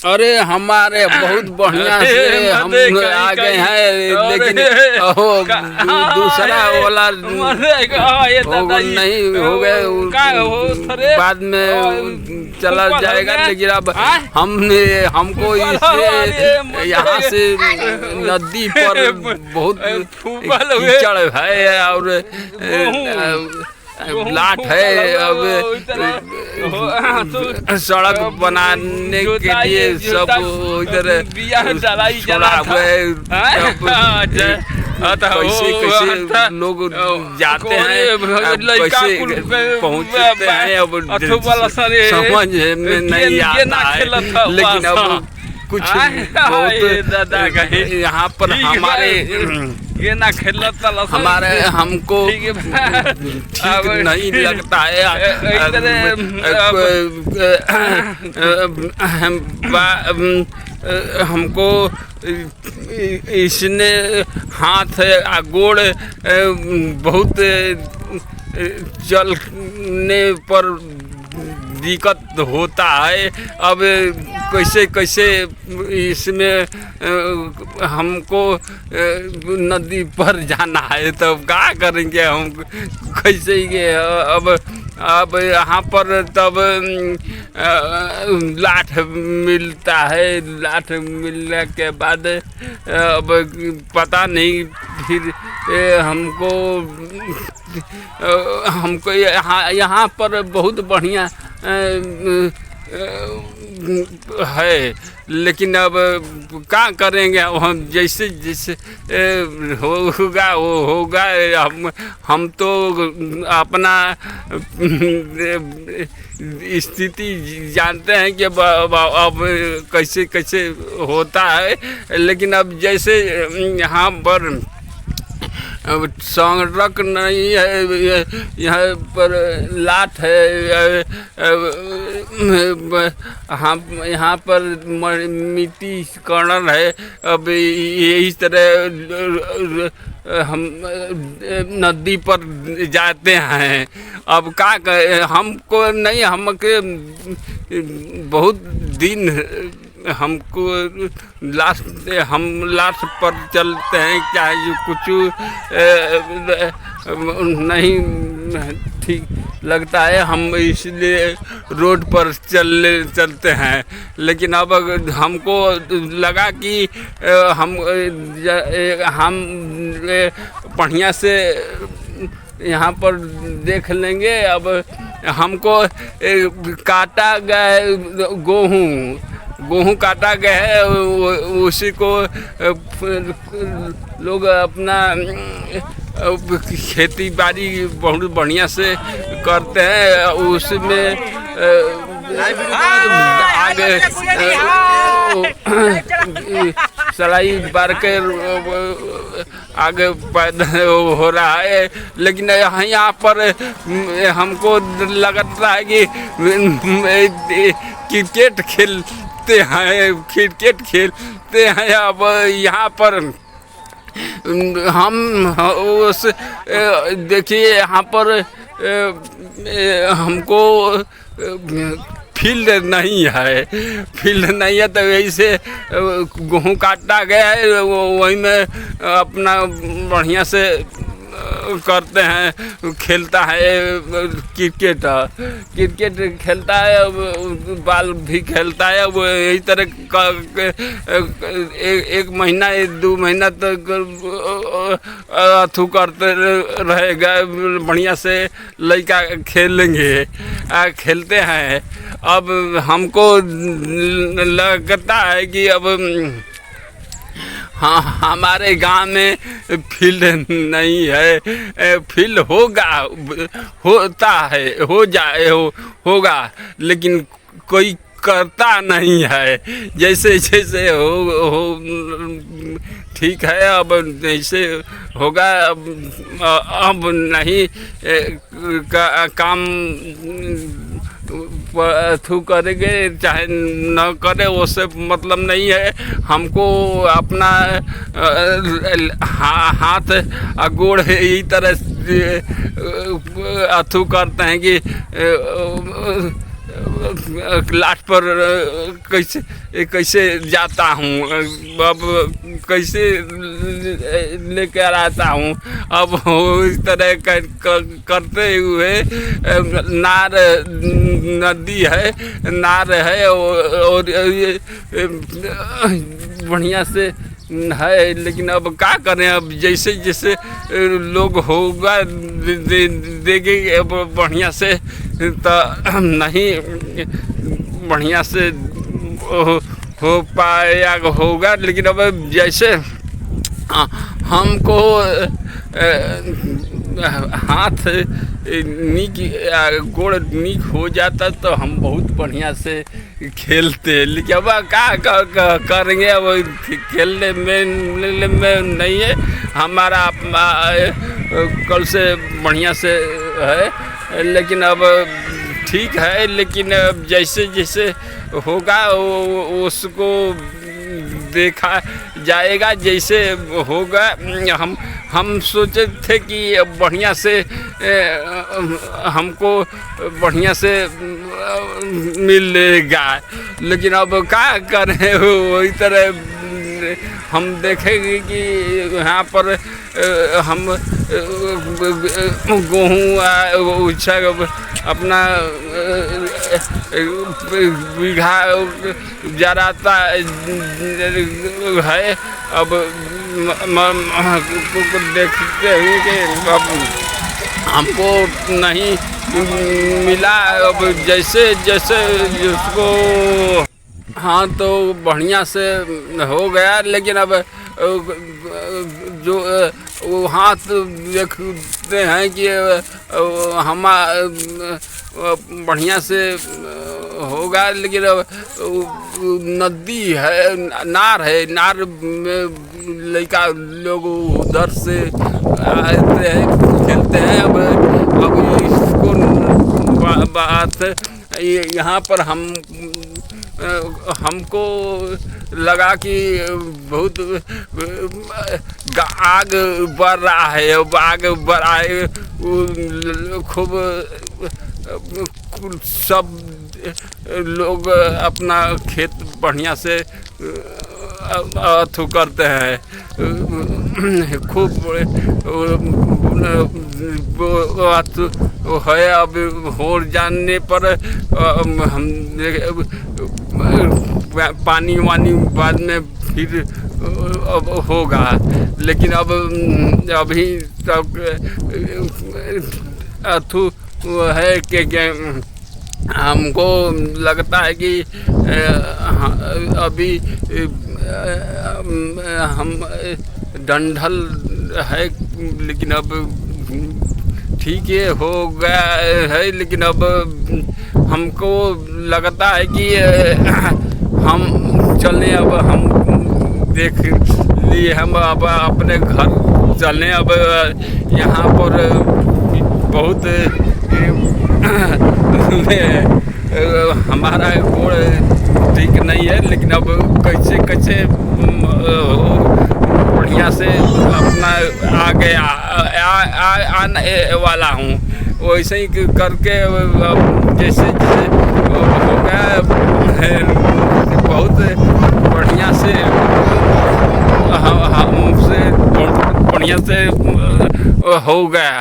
अरे हमारे बहुत बढ़िया से हम आ गए हैं, लेकिन दूसरा वाला नहीं हो गए, बाद में चला जाएगा। लेकिन अब हमको इससे यहाँ से नदी पर बहुत कीचड़ है और लाट है। अब सड़क बनाने के लिए सब इधर छोड़ा हुआ है। कैसे कैसे लोग जाते हैं, कैसे पहुँचते हैं, अब समझ में नहीं आता है। लेकिन अब कुछ यहाँ पर हमारे हमको ठीक नहीं लगता है। हमको इसने हाथ गोड़ बहुत चलने पर दिक्कत होता है। अब कैसे कैसे इसमें हमको नदी पर जाना है, तब क्या करेंगे हम, कैसे ये अब यहाँ पर तब लाठ मिलता है। लाठ मिलने के बाद अब पता नहीं फिर हमको यहाँ पर बहुत बढ़िया है। लेकिन अब क्या करेंगे, हम जैसे जैसे होगा वो होगा। हम तो अपना स्थिति जानते हैं कि अब कैसे कैसे होता है। लेकिन अब जैसे यहाँ पर सड़क नहीं है, यहाँ पर लाट है। हम यहाँ पर मिट्टी कणर है। अब यही तरह हम नदी पर जाते हैं। अब क्या हमको नहीं, हमके बहुत दिन हमको हम लास्ट पर चलते हैं, चाहे जो कुछ नहीं ठीक लगता है, हम इसलिए रोड पर चलते हैं। लेकिन अब हमको लगा कि हम बढ़िया से यहाँ पर देख लेंगे। अब हमको काटा गया गेहूँ काटा गया है, उसी को लोग अपना खेती बाड़ी बहुत बढ़िया से करते हैं। उसमें आगे सलाई बार के आगे पैदा हो रहा है। लेकिन यहाँ पर हमको लगता है कि क्रिकेट खेलते हैं। अब यहाँ पर हम उस देखिए यहाँ पर हमको फील्ड नहीं है, तो वैसे गेहूँ काटा गया है, वही में अपना बढ़िया से करते हैं। खेलता है क्रिकेट खेलता है, बाल भी खेलता है। वो यही तरह का एक महीना 2 महीना तक अथू करते रहेगा। बढ़िया से लड़का खेलेंगे, खेलते हैं। अब हमको लगता है कि अब हाँ, हमारे गांव में फील्ड नहीं है। फील्ड होगा, लेकिन कोई करता नहीं है। जैसे जैसे हो ठीक है, अब जैसे होगा। अब नहीं काम थू करेंगे चाहे न करे, उससे मतलब नहीं है। हमको अपना हाथ गोड़ इस तरह अथू करते हैं कि लाट पर कैसे कैसे जाता हूँ, अब कैसे लेकर आता हूँ। अब इस तरह करते हुए नार नदी है, नार है और ये बढ़िया से है। लेकिन अब क्या करें, अब जैसे जैसे लोग होगा देंगे अब बढ़िया से तो नहीं बढ़िया से हो पाया होगा। लेकिन अब जैसे हमको हाथ नीक गोड़ नीक हो जाता तो हम बहुत बढ़िया से खेलते। लेकिन अब क्या करेंगे, अब खेलने में नहीं है हमारा कल से बढ़िया से है। लेकिन अब ठीक है, लेकिन अब जैसे जैसे होगा उसको देखा जाएगा जैसे होगा। हम सोचे थे कि बढ़िया से हमको बढ़िया से मिलेगा, लेकिन अब क्या करें, वही तरह हम देखेंगे कि यहाँ पर हम गेहूँ अपना बीघा जराता है। अब देखते हैं कि अब हमको नहीं मिला, अब जैसे जैसे उसको हाँ तो बढ़िया से हो गया। लेकिन अब जो वो हाथ देखते हैं कि हम बढ़िया से होगा। लेकिन अब नदी है, नार है, नार में लड़का लोग उधर से आते हैं खेलते हैं। अब इसको बात यहाँ पर हमको लगा कि बहुत आग बढ़ रहा है। अब आग बढ़ रहा है, खूब सब लोग अपना खेत बढ़िया से अथु करते हैं, खूब है। अब हो जाने पर हम पानी वानी बाद में फिर अब होगा। लेकिन अब अभी तक अथु है कि हमको लगता है कि अभी हम डंठल है, लेकिन अब ठीक है हो गया है। लेकिन अब हमको लगता है कि हम चलें, अब हम देख लिए हम अब अपने घर चलें। अब यहाँ पर बहुत हमारा गोड़ ठीक नहीं है। लेकिन अब कैसे कैसे बढ़िया से अपना आगे आने वाला हूँ, वैसे ही करके जैसे जैसे हो गया बहुत बढ़िया से हमसे बढ़िया से हो गया।